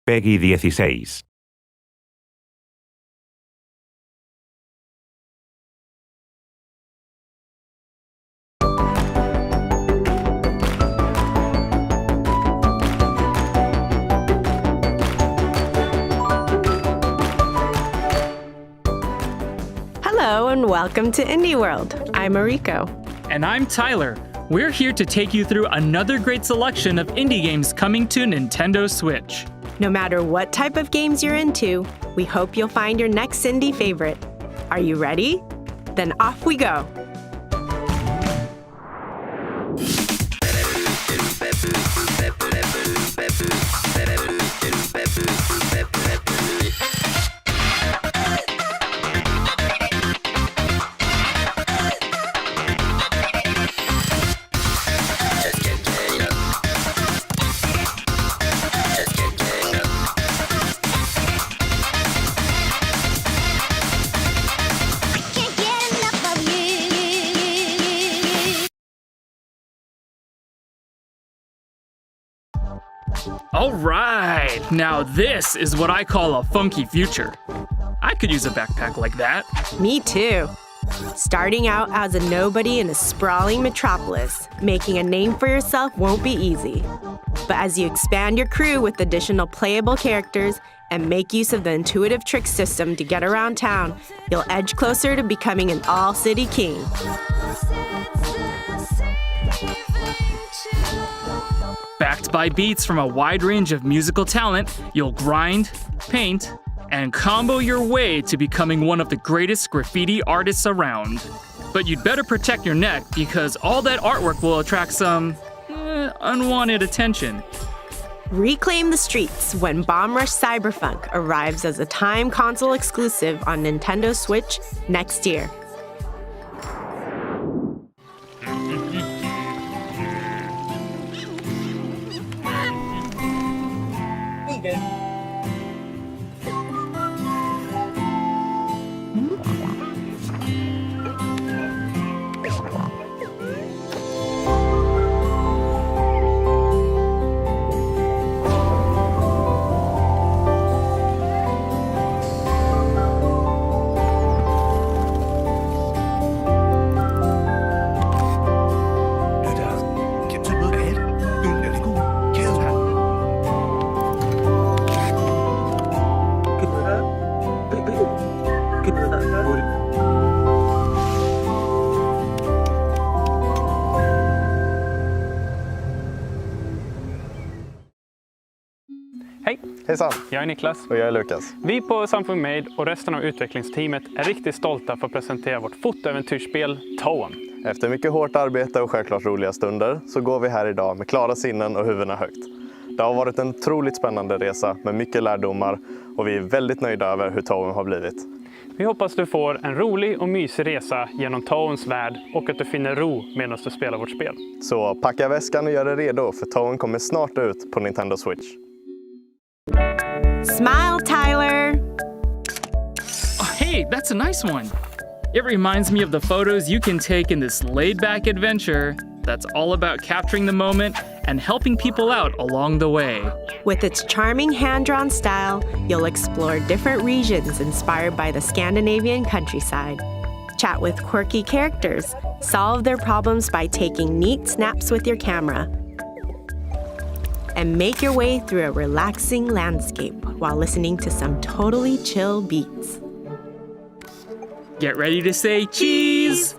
Peggy 16. Hello and welcome to Indie World. I'm Mariko. And I'm Tyler. We're here to take you through another great selection of indie games coming to Nintendo Switch. No matter what type of games you're into, we hope you'll find your next indie favorite. Are you ready? Then off we go. All right, now this is what I call a funky future. I could use a backpack like that. Me too. Starting out as a nobody in a sprawling metropolis, making a name for yourself won't be easy. But as you expand your crew with additional playable characters and make use of the intuitive trick system to get around town, you'll edge closer to becoming an all-city king. Backed by beats from a wide range of musical talent, you'll grind, paint, and combo your way to becoming one of the greatest graffiti artists around. But you'd better protect your neck because all that artwork will attract some unwanted attention. Reclaim the streets when Bomb Rush Cyberfunk arrives as a time console exclusive on Nintendo Switch next year. Hej! Hejsan! Jag är Niklas. Och jag är Lukas. Vi på Something Made och resten av utvecklingsteamet är riktigt stolta för att presentera vårt fotoäventyrsspel Toem. Efter mycket hårt arbete och självklart roliga stunder så går vi här idag med klara sinnen och huvudena högt. Det har varit en otroligt spännande resa med mycket lärdomar och vi är väldigt nöjda över hur Toem har blivit. Vi hoppas du får en rolig och mysig resa genom Toems värld och att du finner ro medan du spelar vårt spel. Så packa väskan och gör dig redo för Toem kommer snart ut på Nintendo Switch. Smile, Tyler! Oh, hey, that's a nice one. It reminds me of the photos you can take in this laid-back adventure that's all about capturing the moment and helping people out along the way. With its charming hand-drawn style, you'll explore different regions inspired by the Scandinavian countryside. Chat with quirky characters, solve their problems by taking neat snaps with your camera, and make your way through a relaxing landscape while listening to some totally chill beats. Get ready to say cheese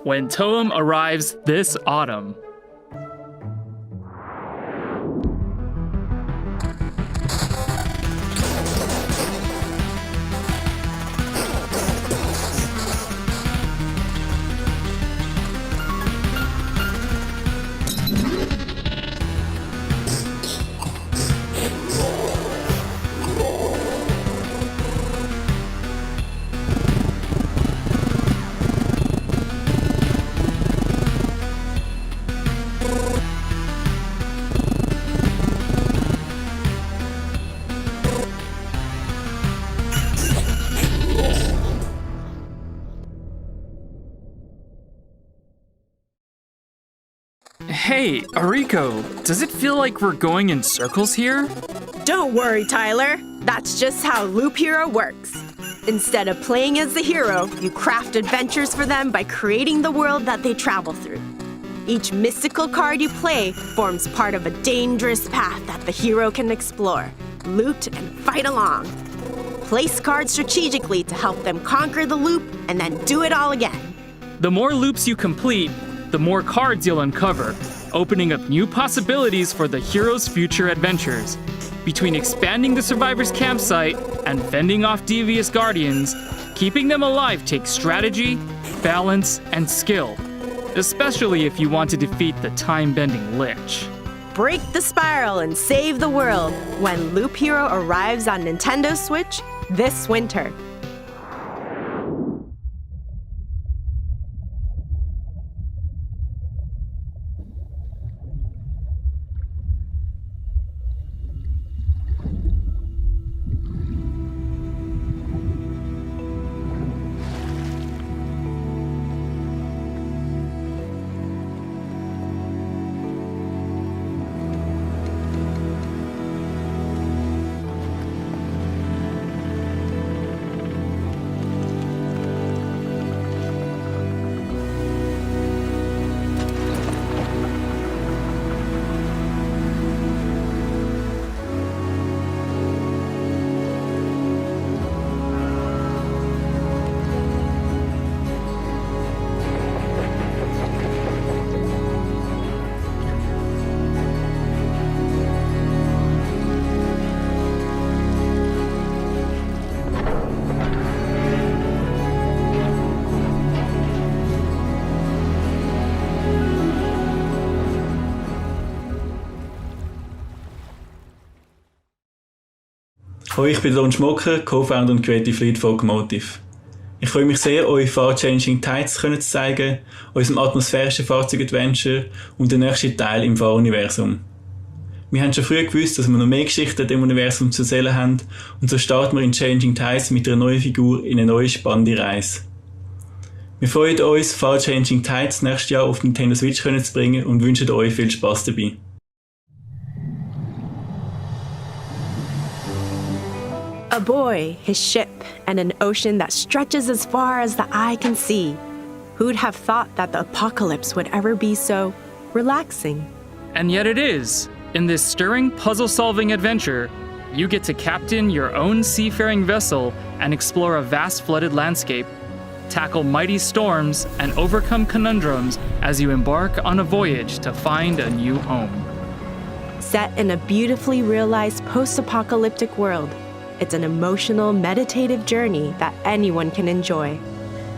when Toem arrives this autumn. Hey, Ariko, does it feel like we're going in circles here? Don't worry, Tyler. That's just how Loophero works. Instead of playing as the hero, you craft adventures for them by creating the world that they travel through. Each mystical card you play forms part of a dangerous path that the hero can explore, loot, and fight along. Place cards strategically to help them conquer the loop and then do it all again. The more loops you complete, the more cards you'll uncover, opening up new possibilities for the hero's future adventures. Between expanding the survivor's campsite and fending off devious guardians, keeping them alive takes strategy, balance, and skill, especially if you want to defeat the time-bending Lich. Break the spiral and save the world when Loophero arrives on Nintendo Switch this winter. Hallo, ich bin Lon Schmocker, Co-Founder und Creative Lead von Locomotive. Ich freue mich sehr, euch Far-Changing Tides zu zeigen, unserem atmosphärischen Fahrzeug-Adventure und den nächsten Teil im Fahruniversum. Wir haben schon früh gewusst, dass wir noch mehr Geschichten im Universum zu erzählen haben, und so starten wir in Changing Tides mit einer neuen Figur in eine neue spannende Reise. Wir freuen uns, Far-Changing Tides nächstes Jahr auf Nintendo Switch zu bringen und wünschen euch viel Spaß dabei. A boy, his ship, and an ocean that stretches as far as the eye can see. Who'd have thought that the apocalypse would ever be so relaxing? And yet it is. In this stirring puzzle-solving adventure, you get to captain your own seafaring vessel and explore a vast flooded landscape, tackle mighty storms, and overcome conundrums as you embark on a voyage to find a new home. Set in a beautifully realized post-apocalyptic world, it's an emotional, meditative journey that anyone can enjoy.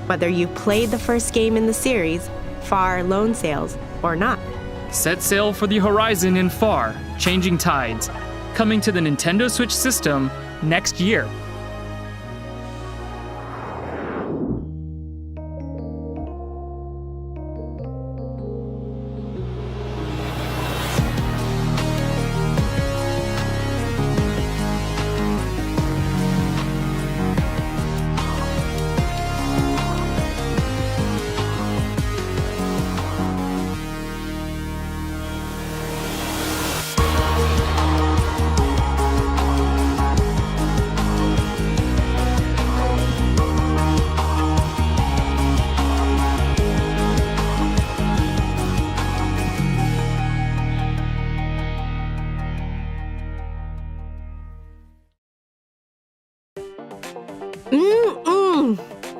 Whether you played the first game in the series, Far Lone Sails, or not. Set sail for the horizon in Far, Changing Tides, coming to the Nintendo Switch system next year.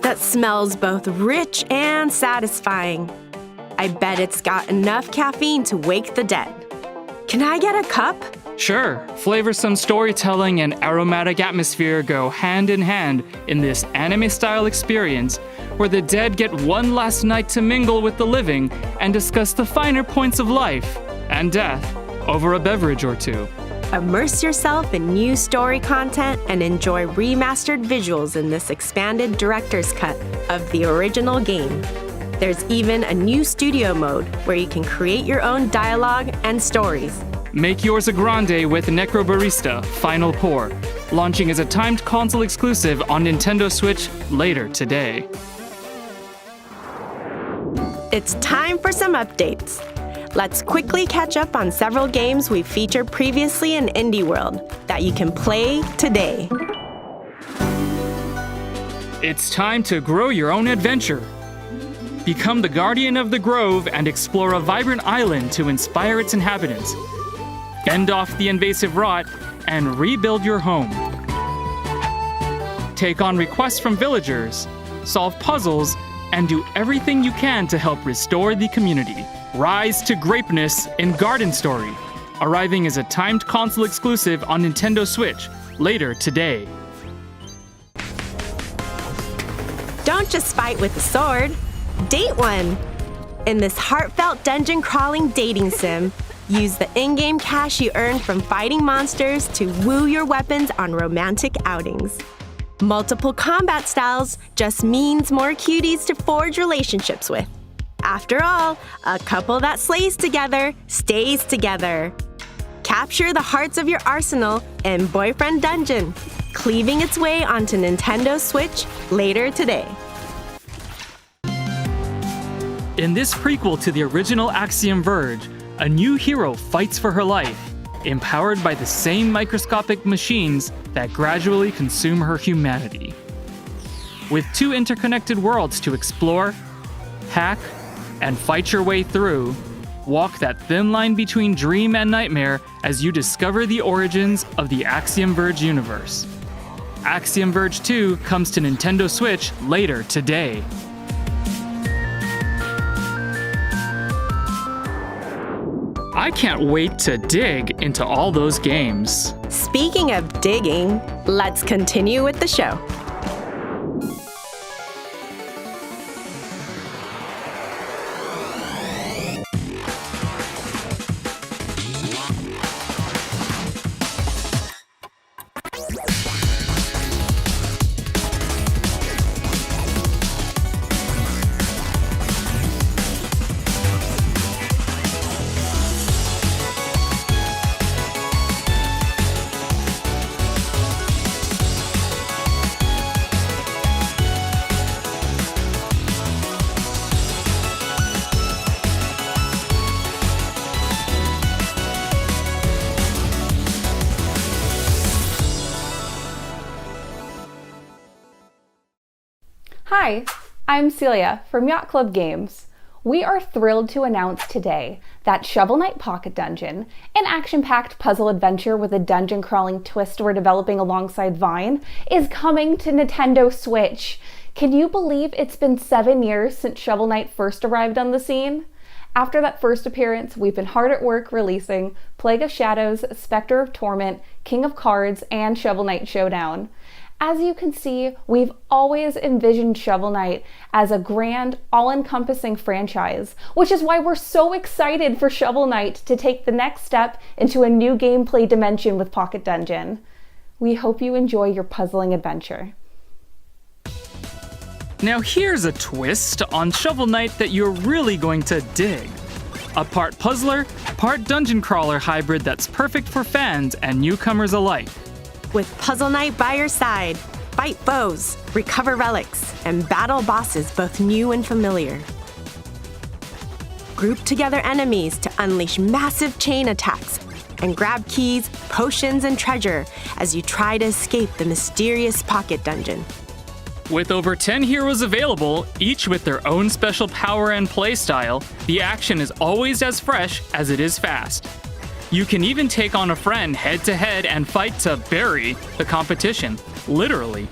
That smells both rich and satisfying. I bet it's got enough caffeine to wake the dead. Can I get a cup? Sure, flavorsome storytelling and aromatic atmosphere go hand in hand in this anime-style experience where the dead get one last night to mingle with the living and discuss the finer points of life and death over a beverage or two. Immerse yourself in new story content and enjoy remastered visuals in this expanded director's cut of the original game. There's even a new studio mode where you can create your own dialogue and stories. Make yours a grande with Necrobarista Final Pour, launching as a timed console exclusive on Nintendo Switch later today. It's time for some updates. let's quickly catch up on several games we've featured previously in Indie World that you can play today. It's time to grow your own adventure. Become the guardian of the grove and explore a vibrant island to inspire its inhabitants. Fend off the invasive rot and rebuild your home. Take on requests from villagers, solve puzzles, and do everything you can to help restore the community. Rise to greatness in Garden Story, arriving as a timed console exclusive on Nintendo Switch later today. Don't just fight with a sword, date one! In this heartfelt dungeon-crawling dating sim, use the in-game cash you earned from fighting monsters to woo your weapons on romantic outings. Multiple combat styles just means more cuties to forge relationships with. After all, a couple that slays together stays together. Capture the hearts of your arsenal in Boyfriend Dungeon, cleaving its way onto Nintendo Switch later today. In this prequel to the original Axiom Verge, a new hero fights for her life, empowered by the same microscopic machines that gradually consume her humanity. With 2 interconnected worlds to explore, hack, and fight your way through, walk that thin line between dream and nightmare as you discover the origins of the Axiom Verge universe. Axiom Verge 2 comes to Nintendo Switch later today. I can't wait to dig into all those games. Speaking of digging, let's continue with the show. Hi, I'm Celia from Yacht Club Games. We are thrilled to announce today that Shovel Knight Pocket Dungeon, an action-packed puzzle adventure with a dungeon-crawling twist we're developing alongside Vine, is coming to Nintendo Switch. Can you believe it's been 7 years since Shovel Knight first arrived on the scene? After that first appearance, we've been hard at work releasing Plague of Shadows, Spectre of Torment, King of Cards, and Shovel Knight Showdown. As you can see, we've always envisioned Shovel Knight as a grand, all-encompassing franchise, which is why we're so excited for Shovel Knight to take the next step into a new gameplay dimension with Pocket Dungeon. We hope you enjoy your puzzling adventure. Now here's a twist on Shovel Knight that you're really going to dig. A part puzzler, part dungeon crawler hybrid that's perfect for fans and newcomers alike. With Puzzle Knight by your side, fight foes, recover relics, and battle bosses both new and familiar. Group together enemies to unleash massive chain attacks and grab keys, potions, and treasure as you try to escape the mysterious Pocket Dungeon. With over 10 heroes available, each with their own special power and playstyle, the action is always as fresh as it is fast. You can even take on a friend head-to-head and fight to bury the competition, literally.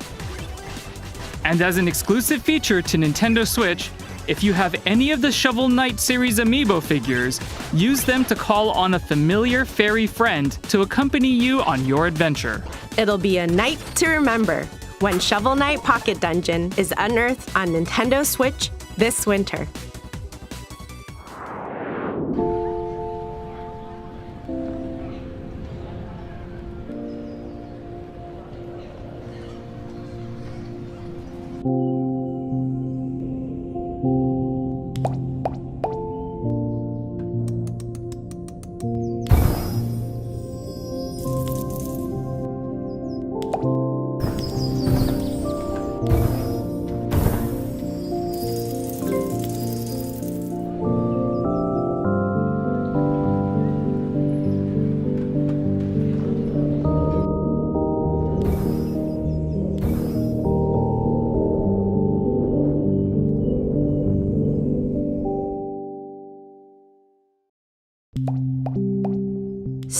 And as an exclusive feature to Nintendo Switch, if you have any of the Shovel Knight series amiibo figures, use them to call on a familiar fairy friend to accompany you on your adventure. It'll be a night to remember when Shovel Knight Pocket Dungeon is unearthed on Nintendo Switch this winter.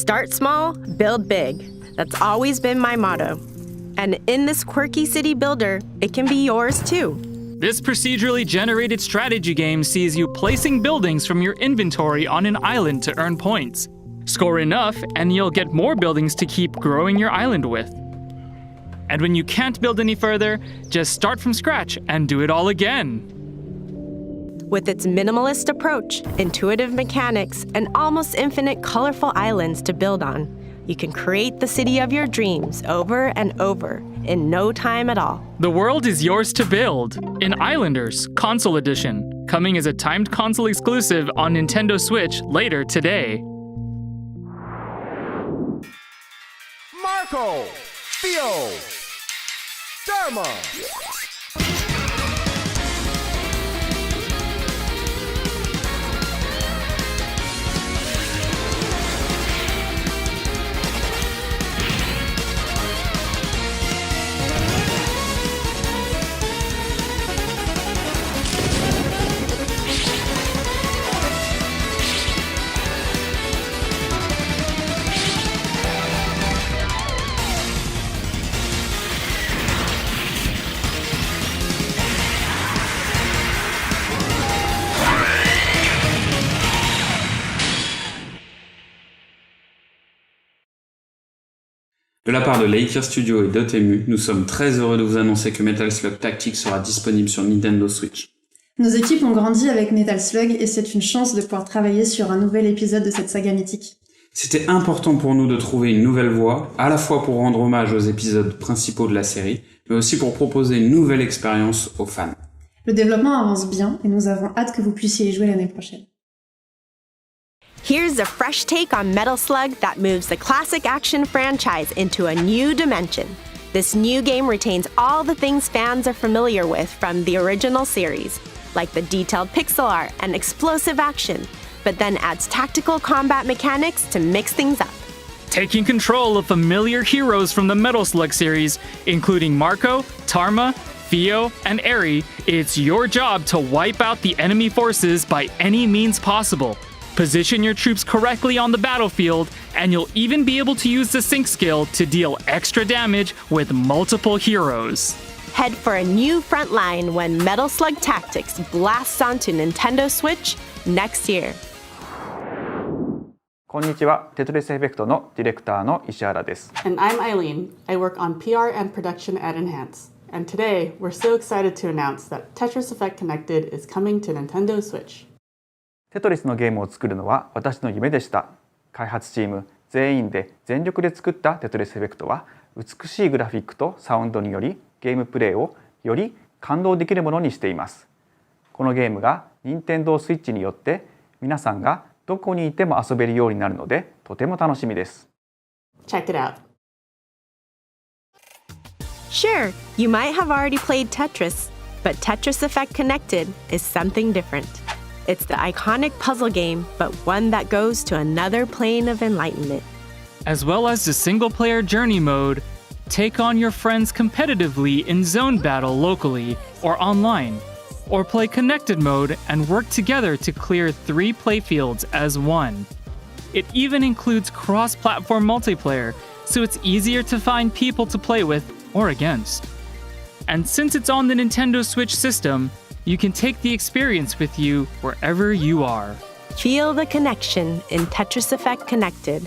Start small, build big. That's always been my motto. And in this quirky city builder, it can be yours too. This procedurally generated strategy game sees you placing buildings from your inventory on an island to earn points. Score enough, and you'll get more buildings to keep growing your island with. And when you can't build any further, just start from scratch and do it all again. With its minimalist approach, intuitive mechanics, and almost infinite colorful islands to build on, you can create the city of your dreams over and over in no time at all. The world is yours to build in Islanders Console Edition, coming as a timed console exclusive on Nintendo Switch later today. Marco, Theo, Dharma. De la part de Loophero Studio et Dotemu, nous sommes très heureux de vous annoncer que Metal Slug Tactics sera disponible sur Nintendo Switch. Nos équipes ont grandi avec Metal Slug et c'est une chance de pouvoir travailler sur un nouvel épisode de cette saga mythique. C'était important pour nous de trouver une nouvelle voie, à la fois pour rendre hommage aux épisodes principaux de la série, mais aussi pour proposer une nouvelle expérience aux fans. Le développement avance bien et nous avons hâte que vous puissiez y jouer l'année prochaine. Here's a fresh take on Metal Slug that moves the classic action franchise into a new dimension. This new game retains all the things fans are familiar with from the original series, like the detailed pixel art and explosive action, but then adds tactical combat mechanics to mix things up. Taking control of familiar heroes from the Metal Slug series, including Marco, Tarma, Theo, and Eri, it's your job to wipe out the enemy forces by any means possible. Position your troops correctly on the battlefield, and you'll even be able to use the sync skill to deal extra damage with multiple heroes. Head for a new front line when Metal Slug Tactics blasts onto Nintendo Switch next year. こんにちは、テトリスエフェクトのディレクターの石原です。And I'm Eileen. I work on PR and production at Enhance. And today, we're so excited to announce that Tetris Effect Connected is coming to Nintendo Switch. テトリスのゲームを作るのは私の夢でした。開発チーム全員で全力で作ったテトリスエフェクトは美しいグラフィックとサウンドによりゲームプレイをより感動できるものにしています。このゲームが任天堂スイッチによって皆さんがどこにいても遊べるようになるのでとても楽しみです。Check it out. Sure, you might have already played Tetris, but Tetris Effect Connected is something different. It's the iconic puzzle game, but one that goes to another plane of enlightenment. As well as the single-player journey mode, take on your friends competitively in zone battle locally or online, or play connected mode and work together to clear 3 playfields as one. It even includes cross-platform multiplayer, so it's easier to find people to play with or against. And since it's on the Nintendo Switch system, you can take the experience with you wherever you are. Feel the connection in Tetris Effect Connected.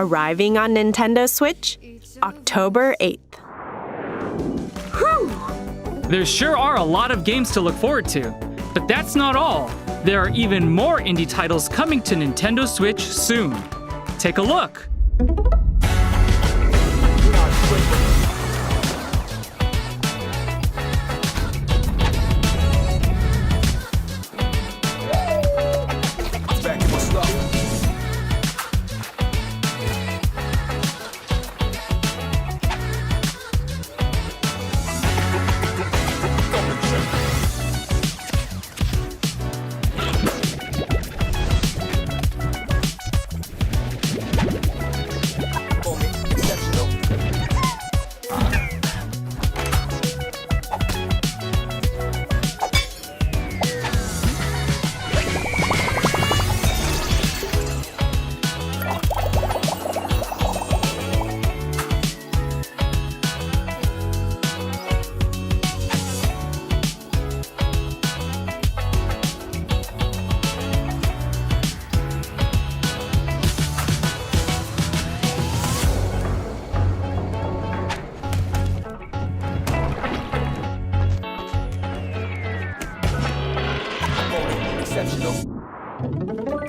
Arriving on Nintendo Switch, October 8th. Whew! There sure are a lot of games to look forward to, but that's not all. There are even more indie titles coming to Nintendo Switch soon. Take a look.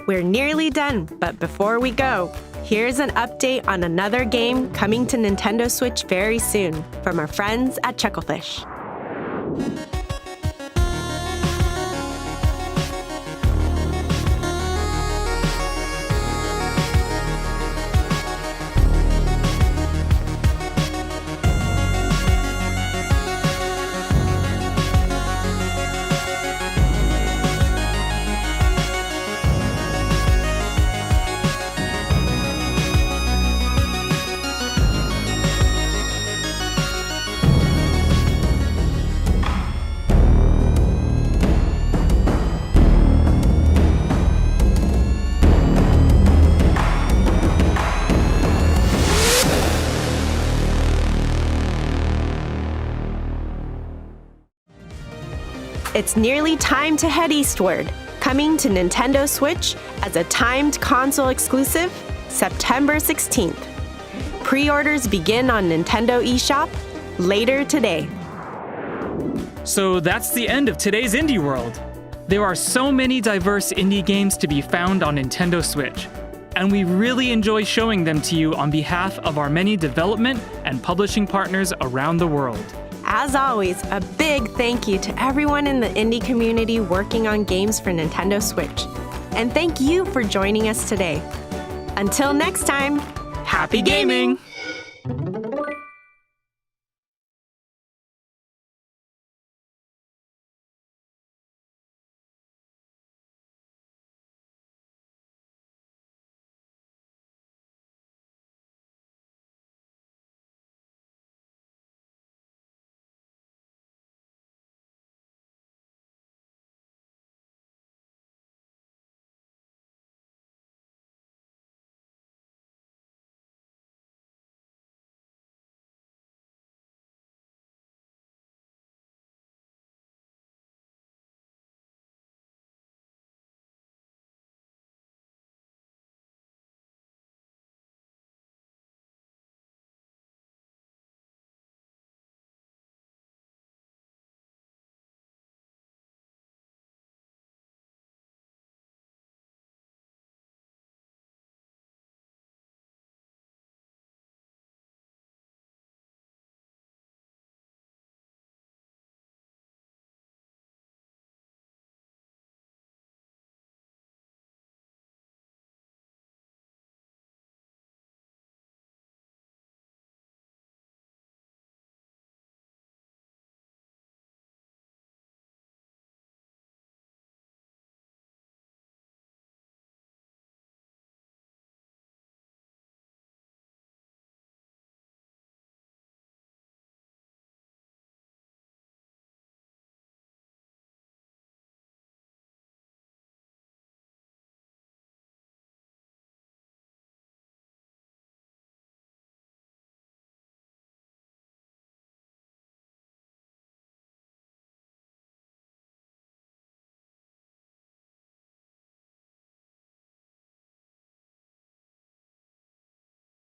We're nearly done, but before we go, here's an update on another game coming to Nintendo Switch very soon from our friends at Chucklefish. It's nearly time to head eastward, coming to Nintendo Switch as a timed console exclusive, September 16th. Pre-orders begin on Nintendo eShop later today. So that's the end of today's Indie World. There are so many diverse indie games to be found on Nintendo Switch, and we really enjoy showing them to you on behalf of our many development and publishing partners around the world. As always, a big thank you to everyone in the indie community working on games for Nintendo Switch. And thank you for joining us today. Until next time, happy gaming!